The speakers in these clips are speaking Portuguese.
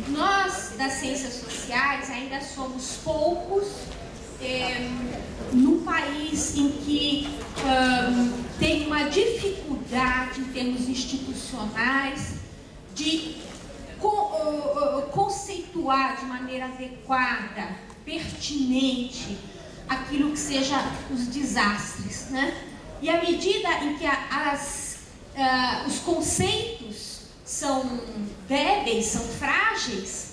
Nós, das ciências sociais, ainda somos poucos num país em que tem uma dificuldade em termos institucionais de conceituar de maneira adequada, pertinente, aquilo que seja os desastres, né? E à medida em que os conceitos são débeis, são frágeis,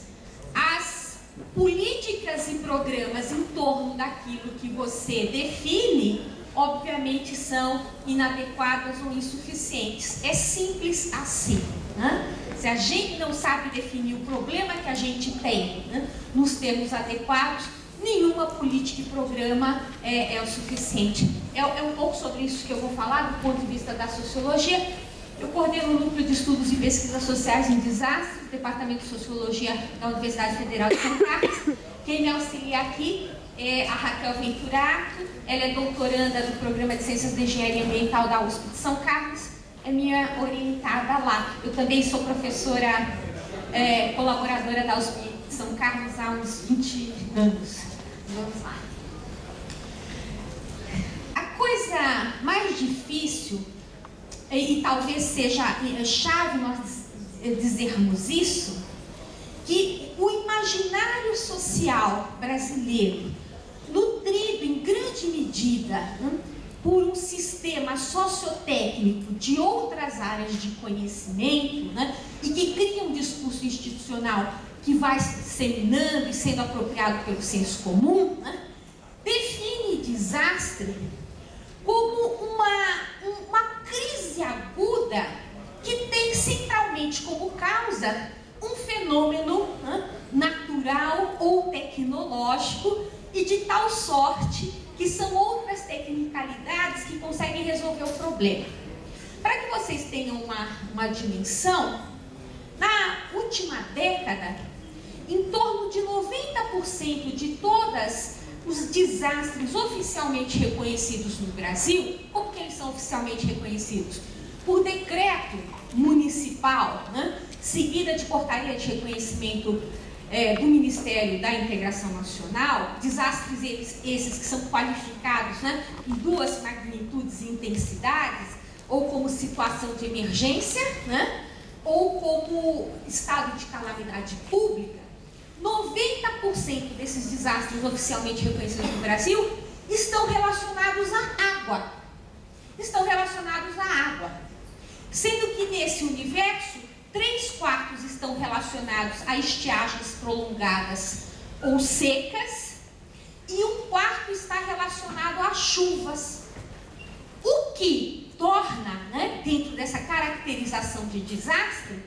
as políticas e programas em torno daquilo que você define, obviamente, são inadequadas ou insuficientes. É simples assim, né? Se a gente não sabe definir o problema que a gente tem, né, nos termos adequados, nenhuma política e programa é o suficiente. É um pouco sobre isso que eu vou falar do ponto de vista da sociologia. Eu coordeno o Núcleo de Estudos e Pesquisas Sociais em Desastres, Departamento de Sociologia da Universidade Federal de São Carlos. Quem me auxilia aqui é a Raquel Venturato, ela é doutoranda do Programa de Ciências de Engenharia Ambiental da USP de São Carlos, é minha orientada lá. Eu também sou professora colaboradora da USP de São Carlos há uns 20 anos. Vamos lá. A coisa mais difícil, e talvez seja chave nós dizermos isso, que o imaginário social brasileiro, nutrido em grande medida por um sistema sociotécnico de outras áreas de conhecimento, né, e que cria um discurso institucional que vai se disseminando e sendo apropriado pelo senso comum, né, define desastre como uma crise aguda que tem centralmente como causa um fenômeno natural ou tecnológico e de tal sorte que são outras tecnicalidades que conseguem resolver o problema. Para que vocês tenham uma dimensão, na última década, em torno de 90% de todos os desastres oficialmente reconhecidos no Brasil, como que eles são oficialmente reconhecidos? Por decreto municipal, né, seguida de portaria de reconhecimento do Ministério da Integração Nacional, desastres esses que são qualificados, né, em duas magnitudes e intensidades, ou como situação de emergência, né, ou como estado de calamidade pública. 90% desses desastres oficialmente reconhecidos no Brasil estão relacionados à água. Estão relacionados à água. Sendo que nesse universo, 3/4 estão relacionados a estiagens prolongadas ou secas e 1/4 está relacionado a chuvas. O que torna, né, dentro dessa caracterização de desastre,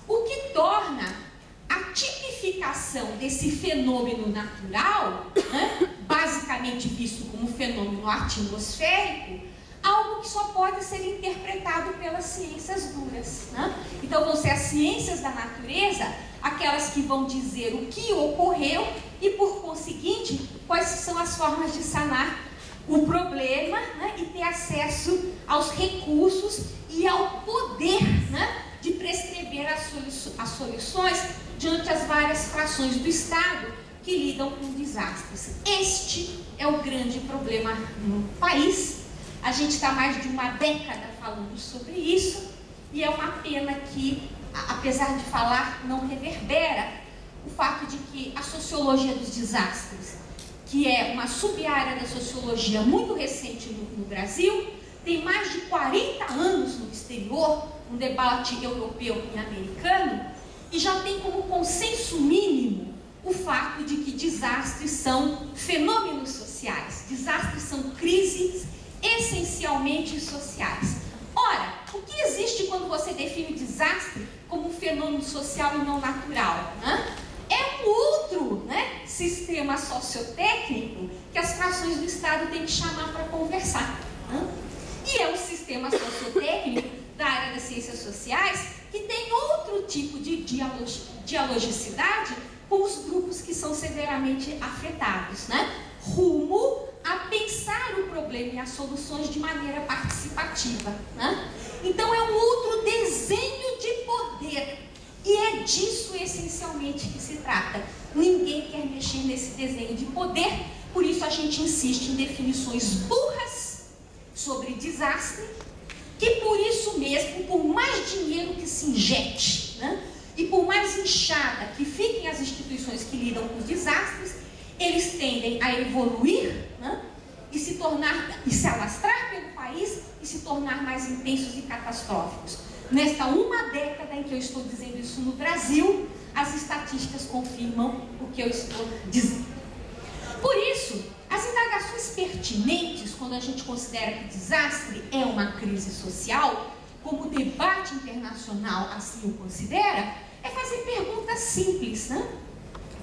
o que torna a tipificação desse fenômeno natural, né, basicamente visto como fenômeno atmosférico, algo que só pode ser interpretado pelas ciências duras, né? Então vão ser as ciências da natureza aquelas que vão dizer o que ocorreu e, por conseguinte, quais são as formas de sanar o problema, né, e ter acesso aos recursos e ao poder, né, de prescrever as soluções diante as várias frações do Estado que lidam com desastres. Este é o grande problema no país. A gente está mais de uma década falando sobre isso e é uma pena que, apesar de falar, não reverbera o fato de que a sociologia dos desastres, que é uma sub-área da sociologia muito recente no Brasil, tem mais de 40 anos no exterior, um debate europeu e americano, e já tem como consenso mínimo o fato de que desastres são fenômenos sociais, desastres são crises essencialmente sociais. Ora, o que existe quando você define desastre como um fenômeno social e não natural, né? É um outro, né, sistema sociotécnico que as frações do Estado têm que chamar para conversar, né? E é um sistema sociotécnico da área das ciências sociais que tem outro tipo de dialogicidade com os grupos que são severamente afetados, né? Rumo a pensar o problema e as soluções de maneira participativa, né? Então é um outro desenho de poder. E é disso essencialmente que se trata. Ninguém quer mexer nesse desenho de poder, por isso a gente insiste em definições burras sobre desastre, que por isso mesmo, por mais dinheiro que se injete, né, e por mais inchada que fiquem as instituições que lidam com os desastres, eles tendem a evoluir, né, e se alastrar pelo país e se tornar mais intensos e catastróficos. Nesta uma década em que eu estou dizendo isso no Brasil, as estatísticas confirmam o que eu estou dizendo. Por isso, as indagações pertinentes, quando a gente considera que desastre é uma crise social, como o debate internacional assim o considera, é fazer perguntas simples, né?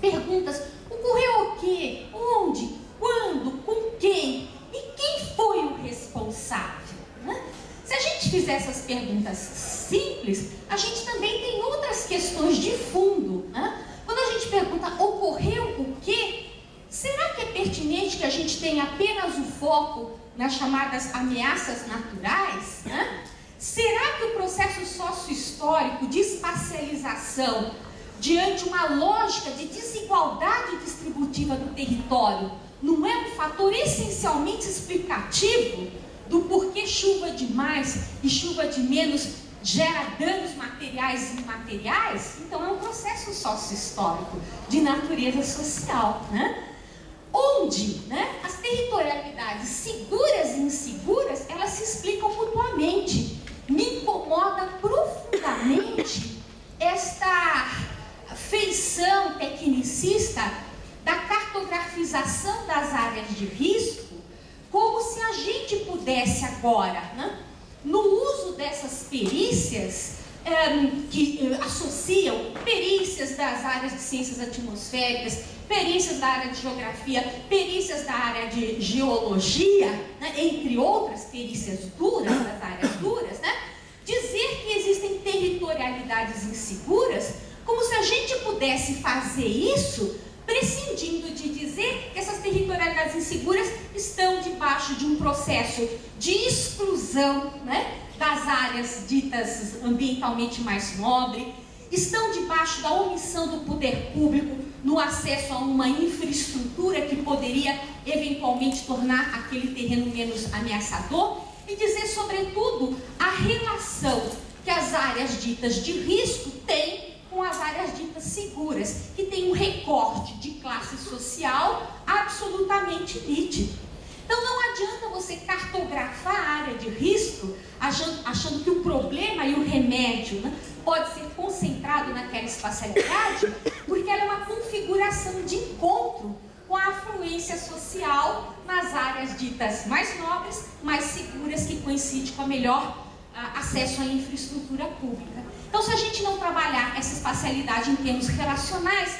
Perguntas: ocorreu o quê? Onde? Quando? Com quem? E quem foi o responsável? Né? Se a gente fizer essas perguntas simples, a gente também tem outras questões de fundo. Né? Quando a gente pergunta ocorreu o quê, será que é pertinente que a gente tenha apenas o foco nas chamadas ameaças naturais? Né? Será que o processo sócio-histórico de espacialização, diante uma lógica de desigualdade distributiva do território, não é um fator essencialmente explicativo do porquê chuva de mais e chuva de menos gera danos materiais e imateriais? Então é um processo sócio-histórico de natureza social, né? Onde, né, as territorialidades seguras e inseguras, elas se explicam mutuamente. Me incomoda profundamente esta feição tecnicista da cartografização das áreas de risco, como se a gente pudesse agora, né, no uso dessas perícias, que associam perícias das áreas de ciências atmosféricas, perícias da área de geografia, perícias da área de geologia, né, entre outras perícias duras, das áreas duras, né, dizer que existem territorialidades inseguras, como se a gente pudesse fazer isso prescindindo de dizer que essas territorialidades inseguras estão debaixo de um processo de exclusão, né, das áreas ditas ambientalmente mais nobres, estão debaixo da omissão do poder público no acesso a uma infraestrutura que poderia eventualmente tornar aquele terreno menos ameaçador, e dizer, sobretudo, a relação que as áreas ditas de risco têm com as áreas ditas seguras, que tem um recorte de classe social absolutamente nítido. Então não adianta você cartografar a área de risco achando que o problema e o remédio, né, pode ser concentrado naquela espacialidade, porque ela é uma configuração de encontro com a afluência social nas áreas ditas mais nobres, mais seguras, que coincide com a melhor acesso à infraestrutura pública. Então, se a gente não trabalhar essa espacialidade em termos relacionais,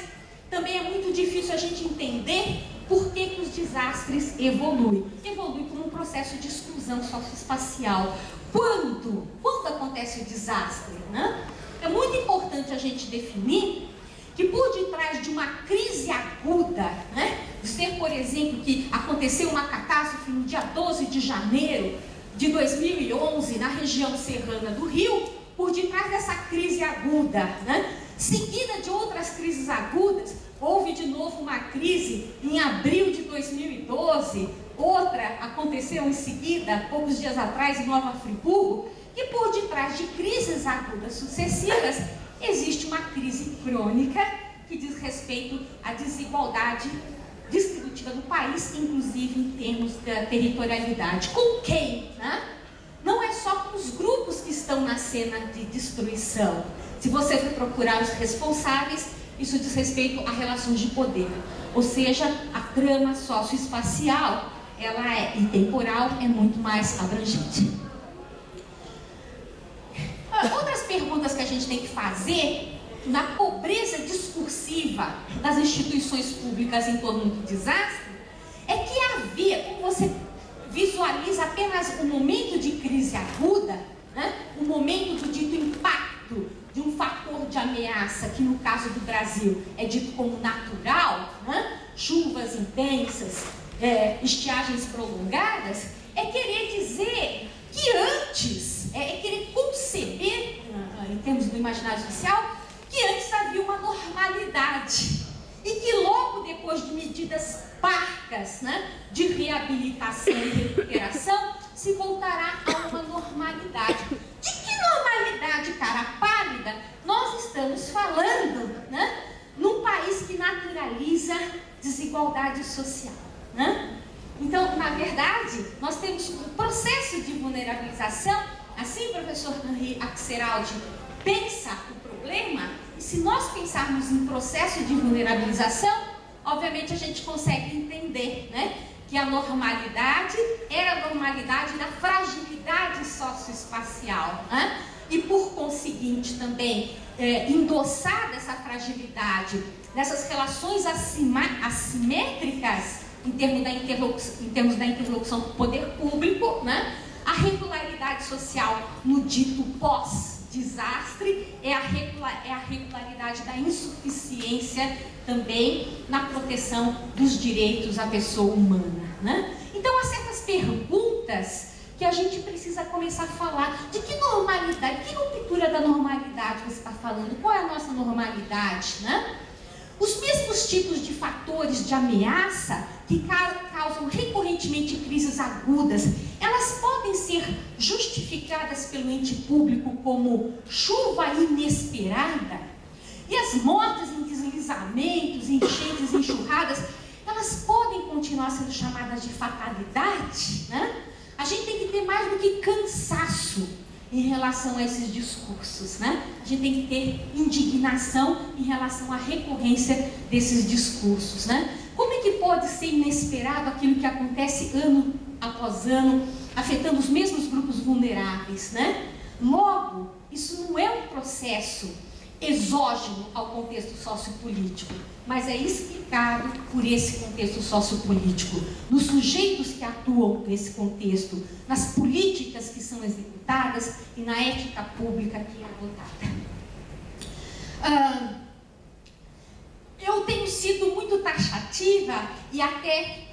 também é muito difícil a gente entender por que os desastres evoluem. Evoluem como um processo de exclusão socioespacial. Quando acontece o desastre, né? É muito importante a gente definir que por detrás de uma crise aguda, né? Dizer, por exemplo, que aconteceu uma catástrofe no dia 12 de janeiro de 2011 na região serrana do Rio, por detrás dessa crise aguda, né, seguida de outras crises agudas, houve de novo uma crise em abril de 2012, outra aconteceu em seguida, poucos dias atrás, em Nova Friburgo, e por detrás de crises agudas sucessivas, existe uma crise crônica que diz respeito à desigualdade distributiva do país, inclusive em termos da territorialidade. Com quem? Né? Não é só com os grupos que estão na cena de destruição. Se você for procurar os responsáveis, isso diz respeito a relações de poder. Ou seja, a trama socioespacial, e temporal, é muito mais abrangente. Outras perguntas que a gente tem que fazer na pobreza discursiva das instituições públicas em torno do desastre é que havia, como você visualiza apenas um momento de crise aguda, né, um momento do dito impacto de um fator de ameaça, que no caso do Brasil é dito como natural, né, chuvas intensas, estiagens prolongadas, é querer dizer que antes, é querer conceber, em termos do imaginário social, que antes havia reabilitação e recuperação se voltará a uma normalidade. De que normalidade, cara pálida, nós estamos falando, né? Num país que naturaliza desigualdade social, né? Então, na verdade, nós temos um processo de vulnerabilização. Assim, o professor Henri Axelrod pensa o problema, e se nós pensarmos em processo de vulnerabilização, obviamente a gente consegue entender, né, que a normalidade era a normalidade da fragilidade socioespacial, né? E por conseguinte também endossar dessa fragilidade, dessas relações assimétricas em termos da interlocução com o poder público, né? A regularidade social no dito pós-desastre é a regularidade da insuficiência também na proteção dos direitos à pessoa humana, né? Então, há certas perguntas que a gente precisa começar a falar. De que normalidade, que ruptura da normalidade você está falando? Qual é a nossa normalidade, né? Os mesmos tipos de fatores de ameaça que causam recorrentemente crises agudas, elas podem ser justificadas pelo ente público como chuva inesperada? E as mortes em deslizamentos, enchentes, enxurradas, elas podem continuar sendo chamadas de fatalidade, né? A gente tem que ter mais do que cansaço em relação a esses discursos, né? A gente tem que ter indignação em relação à recorrência desses discursos, né? Como é que pode ser inesperado aquilo que acontece ano após ano, afetando os mesmos grupos vulneráveis, né? Logo, isso não é um processo exógeno ao contexto sociopolítico, mas é explicado por esse contexto sociopolítico, nos sujeitos que atuam nesse contexto, nas políticas que são executadas e na ética pública que é adotada. Eu tenho sido muito taxativa e até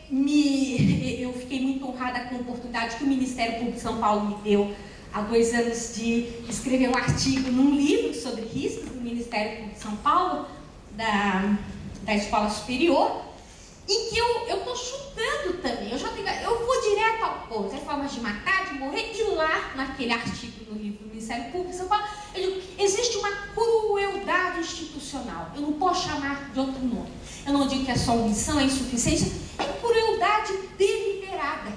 eu fiquei muito honrada com a oportunidade que o Ministério Público de São Paulo me deu há 2 anos de escrever um artigo num livro sobre riscos do Ministério Público de São Paulo, da Escola Superior, em que eu estou chutando também, eu vou direto ao ponto, é formas de matar, de morrer, e lá naquele artigo no livro do Ministério Público de São Paulo, eu digo, existe uma crueldade institucional, eu não posso chamar de outro nome, eu não digo que é só omissão, é insuficiência, é crueldade deliberada.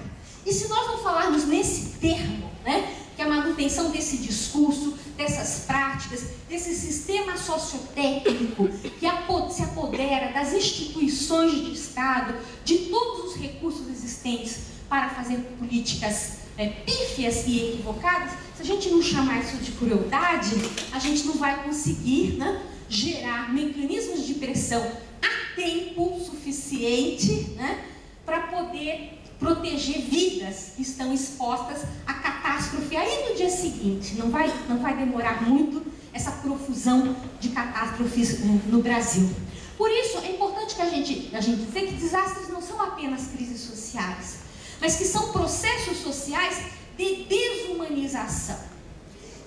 E se nós não falarmos nesse termo, né, que a manutenção desse discurso, dessas práticas, desse sistema sociotécnico que se apodera das instituições de Estado, de todos os recursos existentes para fazer políticas pífias e equivocadas, se a gente não chamar isso de crueldade, a gente não vai conseguir, né, gerar mecanismos de pressão a tempo suficiente, né, para poder proteger vidas que estão expostas à catástrofe aí no dia seguinte. Não vai demorar muito essa profusão de catástrofes no Brasil. Por isso, é importante que a gente dizer que desastres não são apenas crises sociais, mas que são processos sociais de desumanização.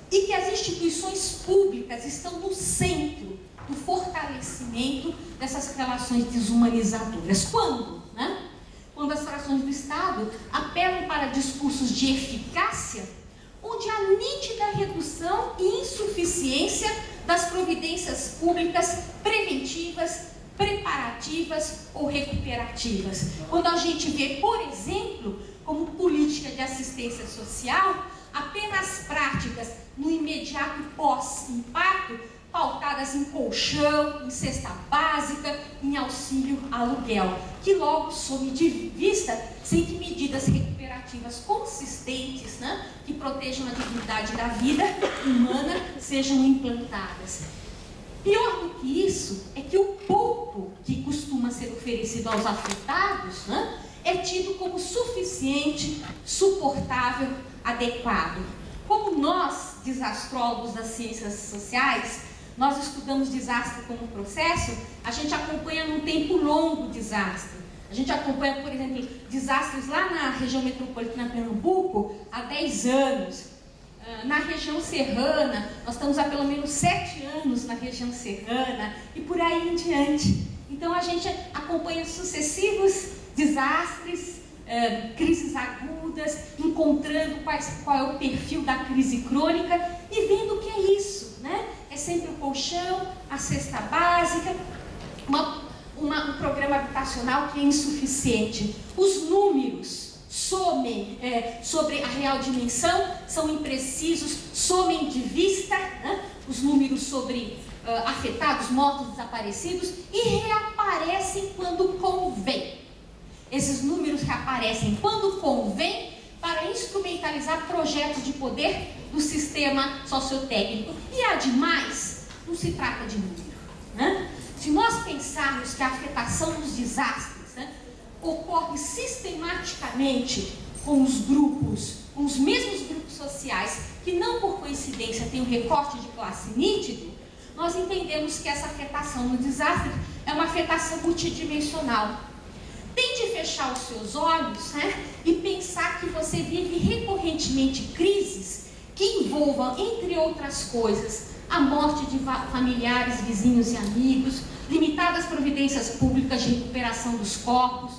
E que as instituições públicas estão no centro do fortalecimento dessas relações desumanizadoras. Quando, né? Quando as frações do Estado apelam para discursos de eficácia, onde há nítida redução e insuficiência das providências públicas preventivas, preparativas ou recuperativas. Quando a gente vê, por exemplo, como política de assistência social, apenas práticas no imediato pós-impacto, pautadas em colchão, em cesta básica, em auxílio aluguel, que logo some de vista sem que medidas recuperativas consistentes, né, que protejam a dignidade da vida humana sejam implantadas. Pior do que isso é que o pouco que costuma ser oferecido aos afetados, né, é tido como suficiente, suportável, adequado. Como nós, desastrólogos das ciências sociais, nós estudamos desastre como processo, a gente acompanha num tempo longo o desastre. A gente acompanha, por exemplo, desastres lá na região metropolitana de Pernambuco há 10 anos. Na região serrana, nós estamos há pelo menos 7 anos na região serrana e por aí em diante. Então a gente acompanha sucessivos desastres crises agudas, encontrando qual é o perfil da crise crônica e vendo o que é isso, né? É sempre o colchão, a cesta básica, um programa habitacional que é insuficiente. Os números sobre a real dimensão são imprecisos, somem de vista, né? Os números sobre afetados, mortos, desaparecidos, e reaparecem quando convém. Esses números reaparecem quando convém para instrumentalizar projetos de poder do sistema sociotécnico. E ademais, não se trata de número, né? Se nós pensarmos que a afetação dos desastres, né, ocorre sistematicamente com os mesmos grupos sociais, que não por coincidência têm um recorte de classe nítido, nós entendemos que essa afetação no desastre é uma afetação multidimensional. Tente fechar os seus olhos, né, e pensar que você vive recorrentemente crises que envolvam, entre outras coisas, a morte de familiares, vizinhos e amigos, limitadas providências públicas de recuperação dos corpos,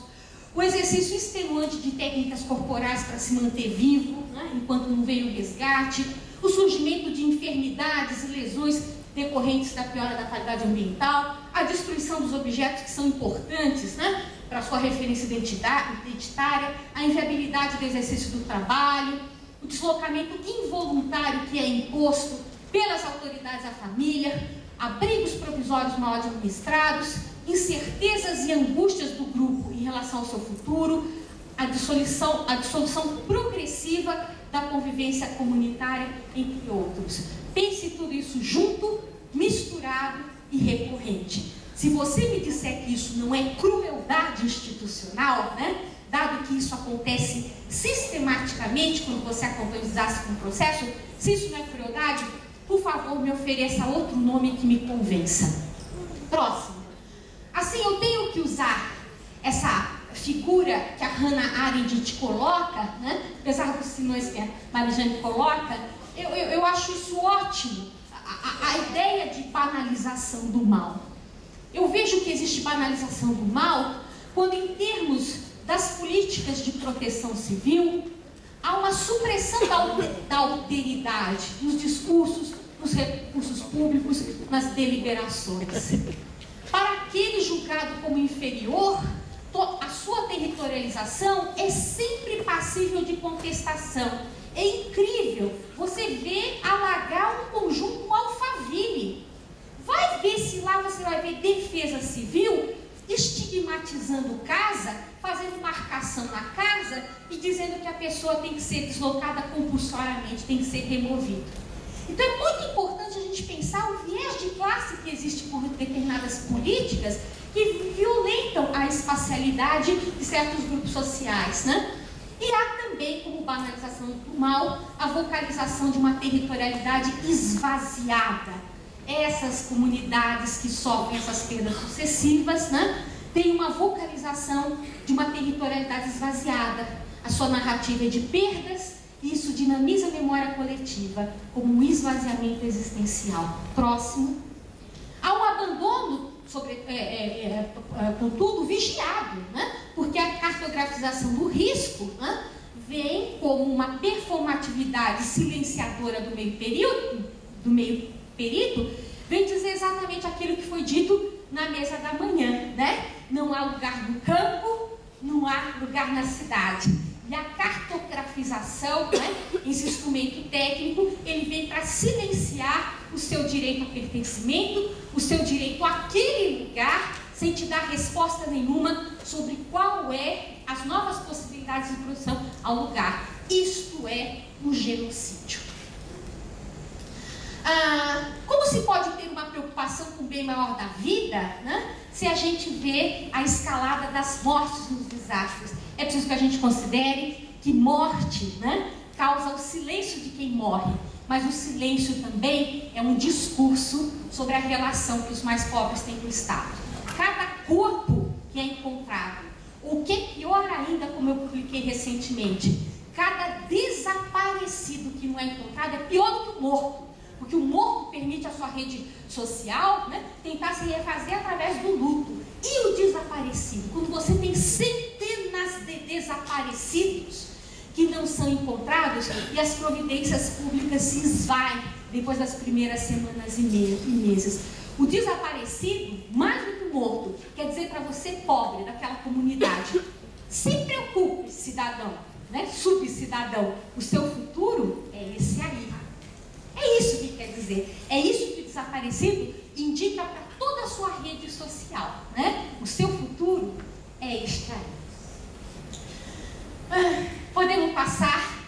o exercício extenuante de técnicas corporais para se manter vivo, né, enquanto não veio o resgate, o surgimento de enfermidades e lesões decorrentes da piora da qualidade ambiental, a destruição dos objetos que são importantes, né, para sua referência identitária, a inviabilidade do exercício do trabalho, o deslocamento involuntário que é imposto pelas autoridades à família, abrigos provisórios mal administrados, incertezas e angústias do grupo em relação ao seu futuro, a dissolução progressiva da convivência comunitária, entre outros. Pense tudo isso junto, misturado e recorrente. Se você me disser que isso não é crueldade institucional, né, dado que isso acontece sistematicamente quando você acompanha o desastre com o processo, se isso não é crueldade, por favor, me ofereça outro nome que me convença. Próximo. Assim, eu tenho que usar essa figura que a Hannah Arendt coloca, né? Apesar dos sinões que a Marijane coloca, eu acho isso ótimo. A ideia de banalização do mal. Eu vejo que existe banalização do mal quando, em termos das políticas de proteção civil, há uma supressão da alteridade nos discursos, nos recursos públicos, nas deliberações. Para aquele julgado como inferior, a sua territorialização é sempre passível de contestação. É incrível você ver alagar um conjunto, um Alphaville. Vai ver se lá você vai ver defesa civil estigmatizando casa, fazendo marcação na casa e dizendo que a pessoa tem que ser deslocada compulsoriamente, tem que ser removida. Então é muito importante a gente pensar o viés de classe que existe por determinadas políticas que violentam a espacialidade de certos grupos sociais, né? E há também, como banalização do mal, a vocalização de uma territorialidade esvaziada. Essas comunidades que sofrem essas perdas sucessivas, né, têm uma vocalização de uma territorialidade esvaziada. A sua narrativa é de perdas e isso dinamiza a memória coletiva como um esvaziamento existencial. Próximo. Há um abandono, contudo, vigiado, né, porque a cartografização do risco, né, vem como uma performatividade silenciadora do meio perito, vem dizer exatamente aquilo que foi dito na mesa da manhã, né? Não há lugar no campo, não há lugar na cidade. E a cartografização, né, esse instrumento técnico, ele vem para silenciar o seu direito ao pertencimento, o seu direito àquele lugar, sem te dar resposta nenhuma sobre qual é as novas possibilidades de produção ao lugar. Isto é um genocídio. Como se pode ter uma preocupação com o bem maior da vida, né, se a gente vê a escalada das mortes nos desastres? É preciso que a gente considere que morte, né, causa o silêncio de quem morre, mas o silêncio também é um discurso sobre a relação que os mais pobres têm com o Estado. Cada corpo que é encontrado, ou que é pior ainda, como eu publiquei recentemente, cada desaparecido que não é encontrado é pior do que o morto. Porque o morto permite à sua rede social, né, tentar se refazer através do luto. E o desaparecido? Quando você tem centenas desaparecidos que não são encontrados e as providências públicas se esvaem depois das primeiras semanas e meses. O desaparecido, mais do que o morto, quer dizer para você, pobre daquela comunidade, se preocupe, cidadão, né? Subcidadão, o seu futuro é esse aí. É isso que quer dizer. É isso que o desaparecido indica para toda a sua rede social, né? O seu futuro é este aí. Podemos passar?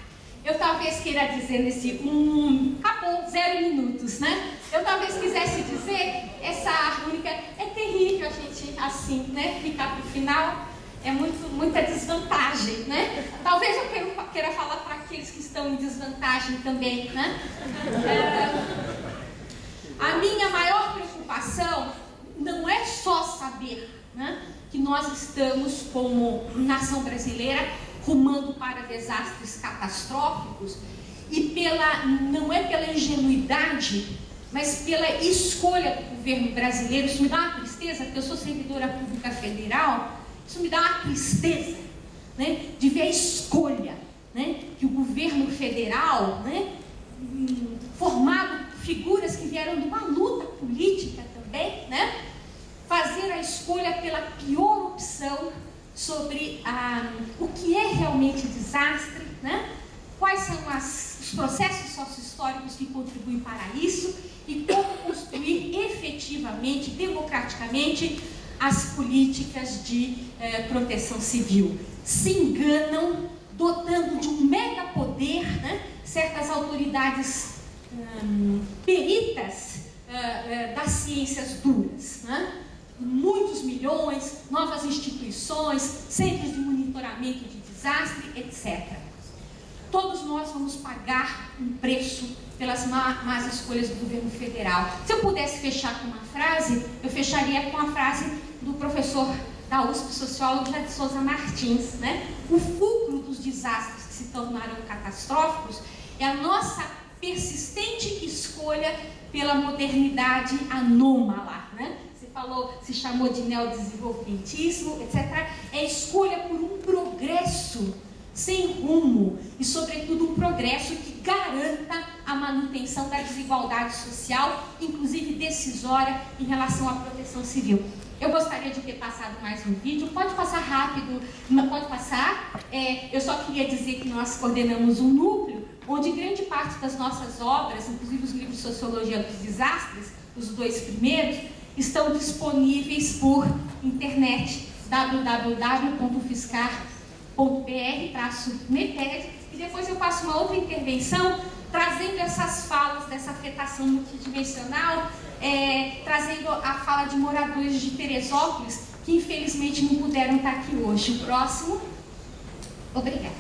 Eu talvez queira dizer nesse acabou, 0 minutos, né? Eu talvez quisesse dizer essa harmônica. É terrível a gente assim, né? Ficar para o final. É muita desvantagem, né? Talvez eu queira falar para aqueles que estão em desvantagem também, né? A minha maior preocupação não é só saber, né, que nós estamos, como nação brasileira, rumando para desastres catastróficos, e não é pela ingenuidade, mas pela escolha do governo brasileiro. Isso me dá uma tristeza, porque eu sou servidora pública federal. Isso me dá uma tristeza, né, de ver a escolha, né, que o governo federal, né, formado por figuras que vieram de uma luta política também, né, fazer a escolha pela pior opção sobre o que é realmente desastre, né, quais são os processos sociohistóricos que contribuem para isso e como construir efetivamente, democraticamente, as políticas de proteção civil. Se enganam, dotando de um mega poder, né, certas autoridades peritas das ciências duras, né? Muitos milhões, novas instituições, centros de monitoramento de desastre, etc. Todos nós vamos pagar um preço pelas más escolhas do governo federal. Se eu pudesse fechar com uma frase, eu fecharia com a frase do professor da USP, sociólogo José de Souza Martins, né? O fulcro dos desastres que se tornaram catastróficos é a nossa persistente escolha pela modernidade anômala, né? Se chamou de neodesenvolvimentismo, etc. É a escolha por um progresso sem rumo e, sobretudo, um progresso que garanta a manutenção da desigualdade social, inclusive decisória em relação à proteção civil. Eu gostaria de ter passado mais um vídeo, pode passar rápido, pode passar. Eu só queria dizer que nós coordenamos um núcleo onde grande parte das nossas obras, inclusive os livros de Sociologia dos Desastres, os 2 primeiros, estão disponíveis por internet, www.ufscar.br/MEPED, e depois eu faço uma outra intervenção trazendo essas falas dessa afetação multidimensional, trazendo a fala de moradores de Teresópolis que infelizmente não puderam estar aqui hoje. O próximo. Obrigada.